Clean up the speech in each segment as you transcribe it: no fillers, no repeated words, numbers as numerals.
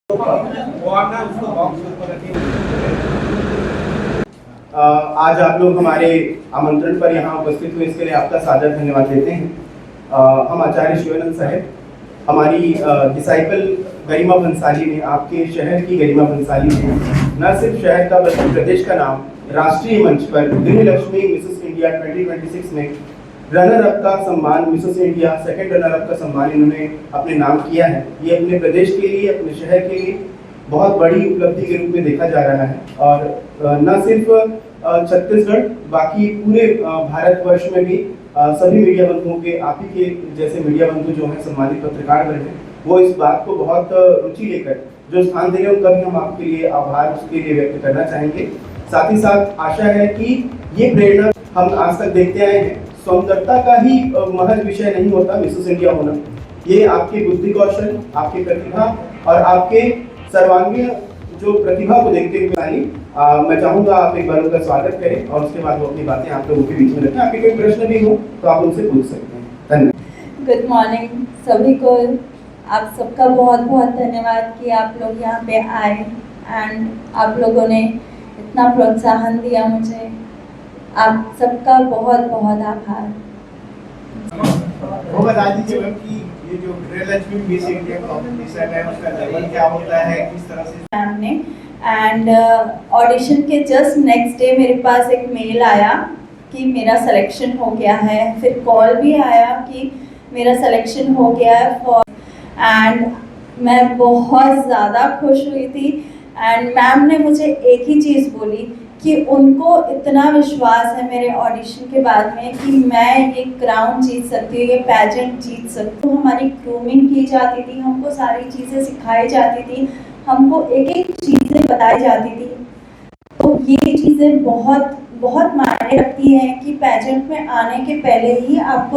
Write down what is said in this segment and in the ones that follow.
आज आप लोग हमारे आमंत्रण पर यहाँ उपस्थित हुए, इसके लिए आपका सादर धन्यवाद देते हैं। हम आचार्य शिवानंद साहब, हमारी डिसाइपल गरिमा भंसाली ने, आपके शहर की गरिमा भंसाली ने न सिर्फ शहर का बल्कि प्रदेश का नाम राष्ट्रीय मंच पर गृहलक्ष्मी मिसेस इंडिया 2026 में रनर अप का सम्मान, Mrs India second runner up का सम्मान इन्होंने अपने नाम किया है। ये अपने प्रदेश के लिए, अपने शहर के लिए बहुत बड़ी उपलब्धि के रूप में देखा जा रहा है। और न सिर्फ छत्तीसगढ़, बाकी पूरे भारतवर्ष में भी सभी मीडिया बंधुओं के, आप ही के जैसे मीडिया बंधु जो हैं, सम्मानित पत्रकार वर्ग हैं, वो इस बात को बहुत रुचि लेकर जो स्थान दे रहे हैं, उनका भी हम आपके लिए आभार उसके लिए व्यक्त करना चाहेंगे। साथ ही साथ आशा है कि ये प्रेरणा हम आज तक देखते आए हैं, सौंदर्यता का ही महज विषय नहीं होता मिसेस इंडिया होना। ये आपके बुद्धि कौशल, आपकी प्रतिभा और आपके सर्वांगीण जो प्रतिभा को देखते हुए मैं चाहूंगा आप एक बार उनका स्वागत करें और उसके बाद वो अपनी बातें आप लोगों के बीच में रखें। आपके कोई प्रश्न भी हो तो आप उनसे पूछ सकते हैं। धन्यवाद। गुड मॉर्निंग सभी को। आप सबका बहुत बहुत धन्यवाद कि आप लोग यहाँ पे आए एंड आप लोगों ने इतना प्रोत्साहन दिया मुझे। आप सबका बहुत बहुत आभार। वो बता दीजिए मैम कि ये जो गृहलक्ष्मी मिस इंडिया कॉम्पिटिशन है उसका लेवल क्या होता है, किस तरह से सामने एंड ऑडिशन के जस्ट नेक्स्ट डे मेरे पास एक मेल आया कि मेरा सिलेक्शन हो गया है। फिर कॉल भी आया कि मेरा सिलेक्शन हो गया है एंड मैं बहुत ज़्यादा खुश हुई थी। एंड मैम ने मुझे एक ही चीज़ बोली कि उनको इतना विश्वास है मेरे ऑडिशन के बाद में कि मैं ये क्राउन जीत सकती हूँ, ये पैजेंट जीत सकती हूँ। हमारी ग्रूमिंग की जाती थी, हमको सारी चीज़ें सिखाई जाती थी, हमको एक एक चीज़ें बताई जाती थी। तो ये चीज़ें बहुत बहुत मायने रखती हैं कि पैजेंट में आने के पहले ही आपको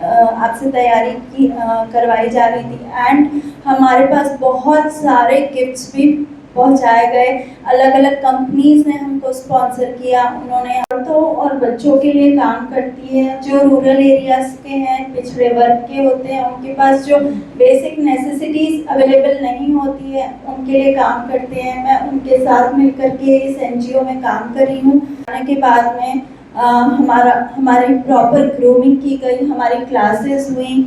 आपसे तैयारी की करवाई जा रही थी। एंड हमारे पास बहुत सारे गिफ्ट्स भी पहुंचाए गए। अलग अलग कंपनीज ने हमको स्पॉन्सर किया। उन्होंने औरतों और बच्चों के लिए काम करती है, जो रूरल एरियाज के हैं, पिछड़े वर्ग के होते हैं, उनके पास जो बेसिक नेसेसिटीज अवेलेबल नहीं होती है, उनके लिए काम करते हैं। मैं उनके साथ मिलकर के इस NGO में काम कर रही हूँ। आने के बाद में हमारी प्रॉपर ग्रूमिंग की गई, हमारी क्लासेस हुई।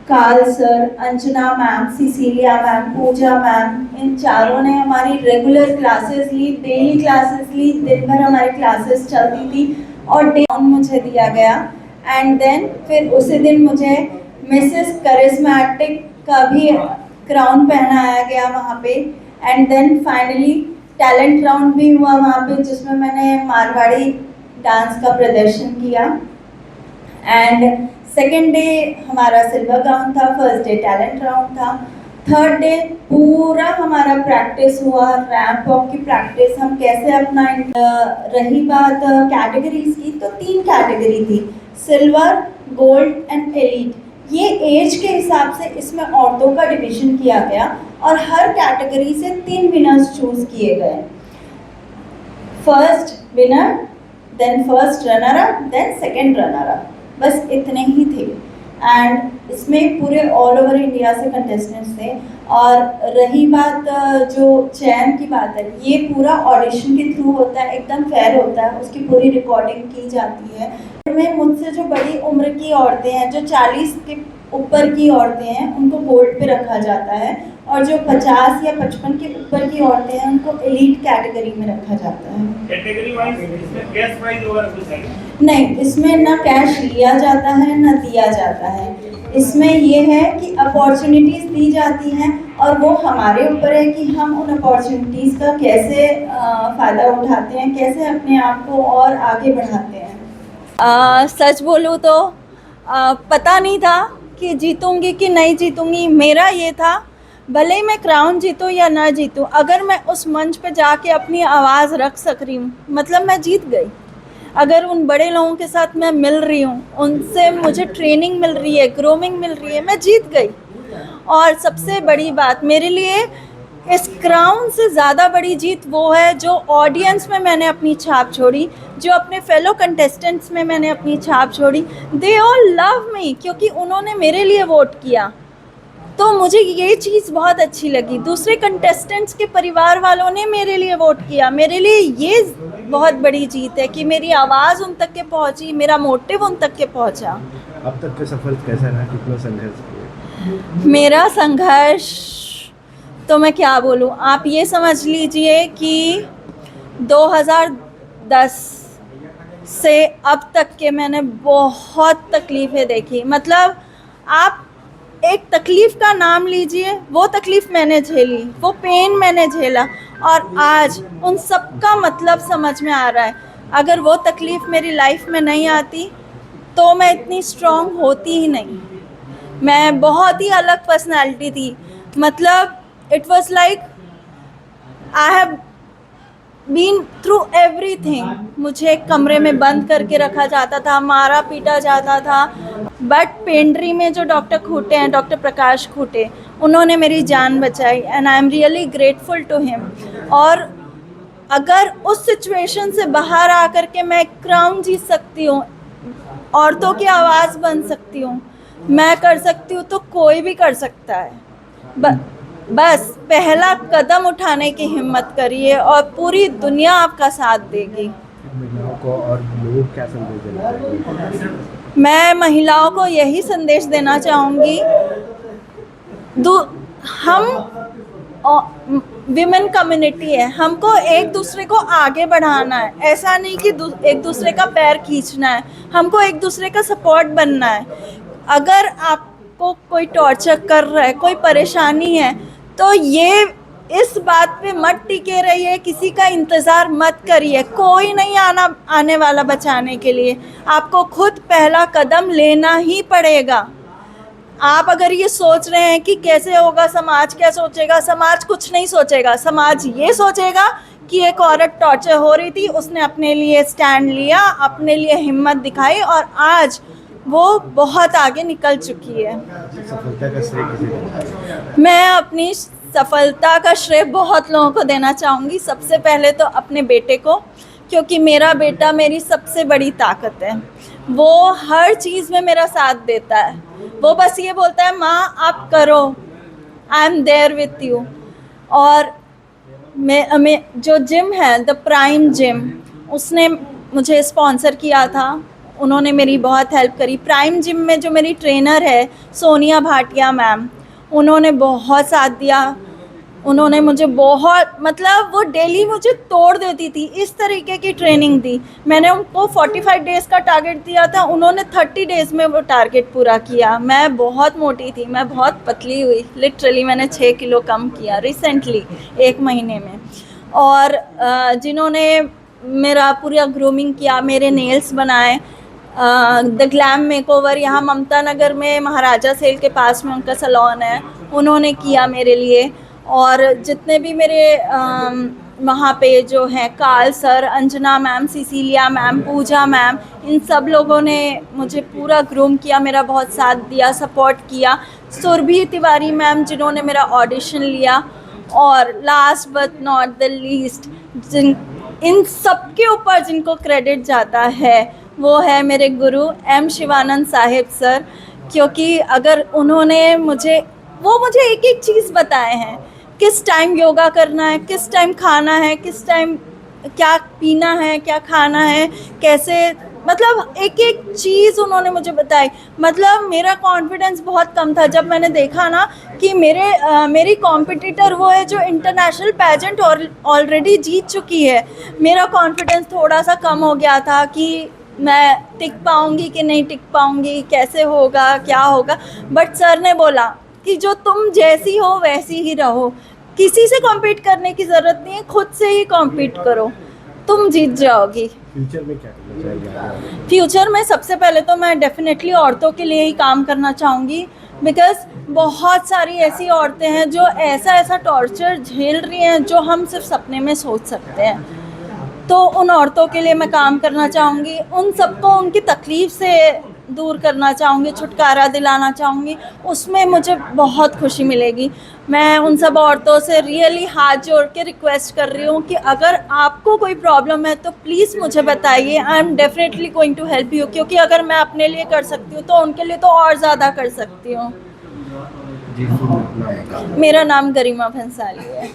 Carl sir, Anjana ma'am, Cecilia ma'am, Pooja ma'am, इन चारों ने हमारी रेगुलर क्लासेस ली, डेली क्लासेस ली। दिन भर हमारी क्लासेस चलती थी और डे ऑन मुझे दिया गया। एंड देन फिर उसी दिन मुझे मिसेस करिश्मेटिक का भी क्राउन पहनाया गया वहाँ पे। And then finally talent round भी हुआ वहाँ पे, जिसमें मैंने मारवाड़ी डांस का प्रदर्शन किया। एंड सेकेंड डे हमारा सिल्वर गाउन था, फर्स्ट डे टैलेंट राउंड था, थर्ड डे पूरा हमारा प्रैक्टिस हुआ, रैंप वॉक की प्रैक्टिस। हम कैसे अपना रही बात कैटेगरीज की, तो 3 कैटेगरी थी, सिल्वर, गोल्ड एंड एलीट। ये एज के हिसाब से इसमें औरतों का डिवीजन किया गया और हर कैटेगरी से 3 विनर्स चूज किए गए। First winner, then first runner up, then second runner up, बस इतने ही थे। एंड इसमें पूरे ऑल ओवर इंडिया से कंटेस्टेंट्स थे। और रही बात जो चयन की बात है, ये पूरा ऑडिशन के थ्रू होता है, एकदम फेयर होता है, उसकी पूरी रिकॉर्डिंग की जाती है। में मुझसे जो बड़ी उम्र की औरतें हैं, जो 40 के ऊपर की औरतें हैं, उनको गोल्ड पे रखा जाता है, और जो 50 या 55 के ऊपर की औरतें हैं, उनको एलीट कैटेगरी में रखा जाता है। कैटेगरी वाइज इसमें कैश प्राइज वगैरह कुछ है? नहीं, इसमें ना कैश लिया जाता है ना दिया जाता है। इसमें ये है कि अपॉर्चुनिटीज़ दी जाती हैं और वो हमारे ऊपर है कि हम उन अपॉर्चुनिटीज़ का कैसे फ़ायदा उठाते हैं, कैसे अपने आप को और आगे बढ़ाते हैं। सच बोलूँ तो पता नहीं था कि जीतूंगी कि नहीं जीतूंगी। मेरा ये था, भले ही मैं क्राउन जीतूँ या ना जीतूँ, अगर मैं उस मंच पे जाके अपनी आवाज़ रख सक रही हूँ, मतलब मैं जीत गई। अगर उन बड़े लोगों के साथ मैं मिल रही हूँ, उनसे मुझे ट्रेनिंग मिल रही है, ग्रूमिंग मिल रही है, मैं जीत गई। और सबसे बड़ी बात मेरे लिए, इस क्राउन से ज़्यादा बड़ी जीत वो है जो ऑडियंस में मैंने अपनी छाप छोड़ी, जो अपने फेलो कंटेस्टेंट्स में मैंने अपनी छाप छोड़ी। दे ऑल लव मी, क्योंकि उन्होंने मेरे लिए वोट किया। तो मुझे ये चीज़ बहुत अच्छी लगी। दूसरे कंटेस्टेंट्स के परिवार वालों ने मेरे लिए वोट किया। मेरे लिए ये बहुत बड़ी जीत है कि मेरी आवाज़ उन तक के पहुंची, मेरा मोटिव उन तक के पहुंचा। अब तक का सफल कैसा रहा, कितना संघर्ष किया? मेरा संघर्ष तो मैं क्या बोलूँ, आप ये समझ लीजिए कि 2010 से अब तक के मैंने बहुत तकलीफ़ें देखी। मतलब आप एक तकलीफ़ का नाम लीजिए, वो तकलीफ़ मैंने झेली, वो पेन मैंने झेला, और आज उन सब का मतलब समझ में आ रहा है। अगर वो तकलीफ़ मेरी लाइफ में नहीं आती तो मैं इतनी स्ट्रॉन्ग होती ही नहीं। मैं बहुत ही अलग पर्सनालिटी थी। मतलब it was like I have been through everything. मुझे एक कमरे में बंद करके रखा जाता था, मारा पीटा जाता था, बट पेंड्री में जो डॉक्टर खूटे हैं, डॉक्टर प्रकाश खूटे, उन्होंने मेरी जान बचाई and I am really grateful to him. और अगर उस सिचुएशन से बाहर आकर के मैं क्राउन जीत सकती हूँ, औरतों की आवाज़ बन सकती हूँ, मैं कर सकती हूँ, तो कोई भी कर सकता है। बस पहला कदम उठाने की हिम्मत करिए और पूरी दुनिया आपका साथ देगी। महिलाओं को और लोगों को क्या संदेश देना चाहिए? मैं महिलाओं को यही संदेश देना चाहूँगी, हम विमेन कम्युनिटी है, हमको एक दूसरे को आगे बढ़ाना है। ऐसा नहीं कि एक दूसरे का पैर खींचना है, हमको एक दूसरे का सपोर्ट बनना है। अगर आपको कोई टॉर्चर कर रहा है, कोई परेशानी है, तो ये इस बात पे मत टिके रहिए, किसी का इंतज़ार मत करिए। कोई नहीं आने वाला बचाने के लिए, आपको खुद पहला कदम लेना ही पड़ेगा। आप अगर ये सोच रहे हैं कि कैसे होगा, समाज क्या सोचेगा, समाज कुछ नहीं सोचेगा। समाज ये सोचेगा कि एक औरत टॉर्चर हो रही थी, उसने अपने लिए स्टैंड लिया, अपने लिए हिम्मत दिखाई, और आज वो बहुत आगे निकल चुकी है। सफलता का श्रेय किसे देना? मैं अपनी सफलता का श्रेय बहुत लोगों को देना चाहूँगी। सबसे पहले तो अपने बेटे को, क्योंकि मेरा बेटा मेरी सबसे बड़ी ताकत है। वो हर चीज़ में मेरा साथ देता है। वो बस ये बोलता है, माँ आप करो, I am there with you. और मैं जो जिम है, द प्राइम जिम, उसने मुझे स्पॉन्सर किया था, उन्होंने मेरी बहुत हेल्प करी। प्राइम जिम में जो मेरी ट्रेनर है सोनिया भाटिया मैम, उन्होंने बहुत साथ दिया। उन्होंने मुझे बहुत, मतलब वो डेली मुझे तोड़ देती थी, इस तरीके की ट्रेनिंग दी। मैंने उनको 45 डेज़ का टारगेट दिया था, उन्होंने 30 डेज़ में वो टारगेट पूरा किया। मैं बहुत मोटी थी, मैं बहुत पतली हुई, लिटरली मैंने 6 किलो कम किया रिसेंटली 1 महीने में। और जिन्होंने मेरा पूरा ग्रूमिंग किया, मेरे नेल्स बनाए, द ग्लैम मेकओवर, यहाँ ममता नगर में महाराजा सेल के पास में उनका सैलून है, उन्होंने किया मेरे लिए। और जितने भी मेरे वहाँ पे जो हैं, Carl sir, Anjana ma'am, Cecilia ma'am, Pooja ma'am, इन सब लोगों ने मुझे पूरा ग्रूम किया, मेरा बहुत साथ दिया, सपोर्ट किया। सुरभि तिवारी मैम, जिन्होंने मेरा ऑडिशन लिया। और last but not the least, इन सब के ऊपर जिनको क्रेडिट जाता है, वो है मेरे गुरु एम शिवानंद साहिब सर। क्योंकि अगर उन्होंने मुझे एक एक चीज़ बताए हैं, किस टाइम योगा करना है, किस टाइम खाना है, किस टाइम क्या पीना है, क्या खाना है, कैसे, मतलब एक एक चीज़ उन्होंने मुझे बताई। मतलब मेरा कॉन्फिडेंस बहुत कम था जब मैंने देखा ना कि मेरी कॉम्पिटिटर वो है जो इंटरनेशनल पैजेंट ऑलरेडी जीत चुकी है। मेरा कॉन्फिडेंस थोड़ा सा कम हो गया था कि मैं टिक पाऊँगी कि नहीं टिक पाऊँगी, कैसे होगा, क्या होगा। बट सर ने बोला कि जो तुम जैसी हो वैसी ही रहो, किसी से कॉम्पीट करने की ज़रूरत नहीं है, खुद से ही कॉम्पीट करो, तुम जीत जाओगी। फ्यूचर में क्या करना चाहिए? फ्यूचर में सबसे पहले तो मैं डेफिनेटली औरतों के लिए ही काम करना चाहूँगी, बिकॉज़ बहुत सारी ऐसी औरतें हैं जो ऐसा टॉर्चर झेल रही हैं जो हम सिर्फ सपने में सोच सकते हैं। तो उन औरतों के लिए मैं काम करना चाहूँगी, उन सबको उनकी तकलीफ़ से दूर करना चाहूँगी, छुटकारा दिलाना चाहूँगी, उसमें मुझे बहुत खुशी मिलेगी। मैं उन सब औरतों से रियली हाथ जोड़ के रिक्वेस्ट कर रही हूँ कि अगर आपको कोई प्रॉब्लम है तो प्लीज़ मुझे बताइए, I am definitely going to help you. क्योंकि अगर मैं अपने लिए कर सकती हूँ तो उनके लिए तो और ज़्यादा कर सकती हूँ। जी नाम बता मेरा नाम गरिमा भंसाली है।